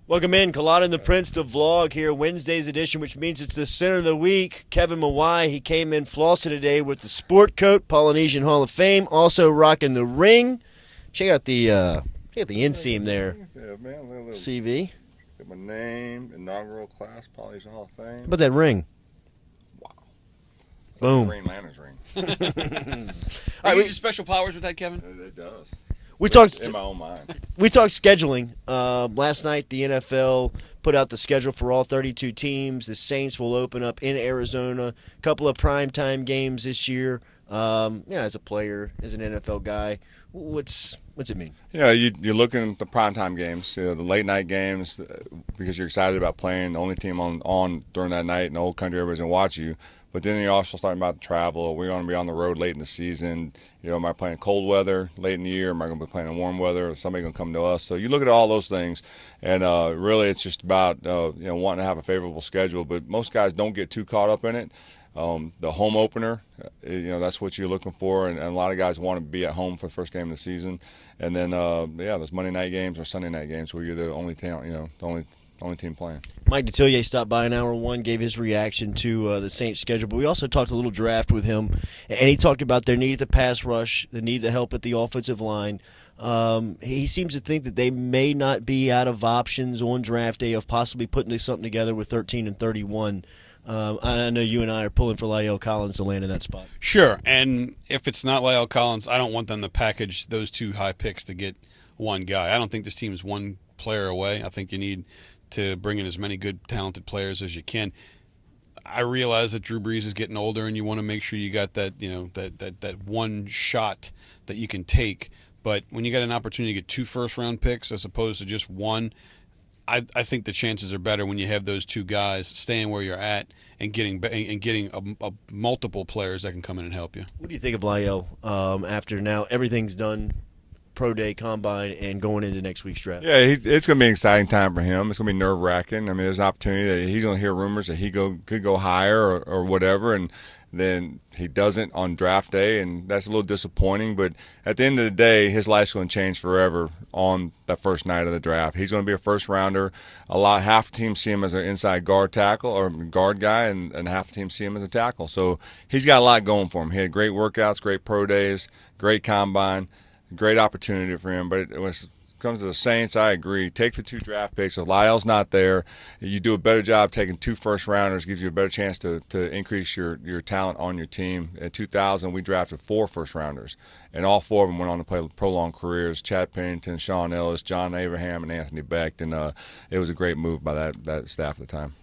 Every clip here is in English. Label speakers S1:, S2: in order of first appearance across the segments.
S1: Welcome in, Culotta and the Prince, the vlog here, Wednesday's edition, which means it's the center of the week. Kevin Mawai, he came in flossing today with the sport coat, Polynesian Hall of Fame, also rocking the ring. Check out the inseam there.
S2: Yeah, man, little
S1: CV.
S2: Get my name, inaugural class, Polynesian Hall of Fame.
S1: How about that ring?
S2: Wow. It's
S1: Boom.
S2: like a Green Lantern's ring.
S3: Are you using special powers with that, Kevin?
S2: It does.
S1: We talked
S2: in my own mind.
S1: We talked scheduling. Last night, the NFL put out the schedule for all 32 teams. The Saints will open up in Arizona. A couple of primetime games this year. As a player, as an NFL guy, what's it mean?
S2: Yeah, you're looking at the primetime games, the late night games, because you're excited about playing the only team on during that night in the whole country. Everybody's going to watch you. But then you're also starting about the travel. We're going to be on the road late in the season. Am I playing cold weather late in the year? Am I going to be playing in warm weather? Is somebody going to come to us? So you look at all those things, and really it's just about wanting to have a favorable schedule. But most guys don't get too caught up in it. The home opener, that's what you're looking for, and a lot of guys want to be at home for the first game of the season. And then, those Monday night games or Sunday night games where you're the only town, the only team playing.
S1: Mike Detillier stopped by in hour one, gave his reaction to the Saints schedule, but we also talked a little draft with him, and he talked about their need at the pass rush, the need to help at the offensive line. He seems to think that they may not be out of options on draft day of possibly putting something together with 13 and 31. I know you and I are pulling for La'el Collins to land in that spot.
S3: Sure, and if it's not La'el Collins, I don't want them to package those two high picks to get one guy. I don't think this team is one player away. I think you need to bring in as many good, talented players as you can. I realize that Drew Brees is getting older, and you want to make sure you got that, that one shot that you can take. But when you got an opportunity to get 2 first-round picks as opposed to just one, I think the chances are better when you have those two guys staying where you're at and getting a multiple players that can come in and help you.
S1: What do you think of La'el after now everything's done? Pro Day, Combine, and going into next week's draft.
S2: Yeah, it's going to be an exciting time for him. It's going to be nerve-wracking. I mean, there's an opportunity that he's going to hear rumors that he could go higher or whatever, and then he doesn't on draft day, and that's a little disappointing. But at the end of the day, his life's going to change forever on that first night of the draft. He's going to be a first-rounder. Half the team see him as an inside guard tackle or guard guy, and half the team see him as a tackle. So he's got a lot going for him. He had great workouts, great pro days, great combine. Great opportunity for him, but when it comes to the Saints, I agree. Take the 2 draft picks. If La'el's not there, you do a better job taking 2 first-rounders, gives you a better chance to increase your talent on your team. In 2000, we drafted 4 first-rounders, and all 4 of them went on to play prolonged careers. Chad Pennington, Sean Ellis, John Abraham, and Anthony Becht, and it was a great move by that staff at the time.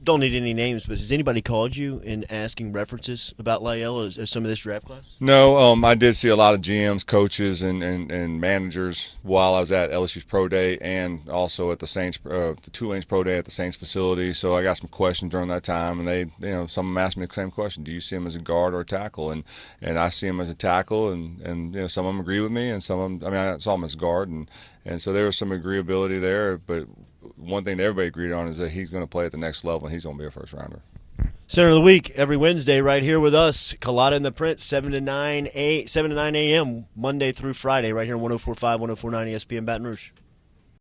S1: Don't need any names, but has anybody called you in asking references about La'el or some of this draft class?
S2: No, I did see a lot of GMs, coaches, and managers while I was at LSU's Pro Day and also at the Saints, the Tulane's Pro Day at the Saints facility. So I got some questions during that time, and some of them asked me the same question: do you see him as a guard or a tackle? And I see him as a tackle, and some of them agree with me, and some of them, I saw him as guard, and so there was some agreeability there, but one thing that everybody agreed on is that he's going to play at the next level and he's going to be a first rounder.
S1: Center of the week every Wednesday right here with us, Culotta and the Prince, 7 to 9 a.m. Monday through Friday right here on 104.5, 104.9 ESPN Baton Rouge.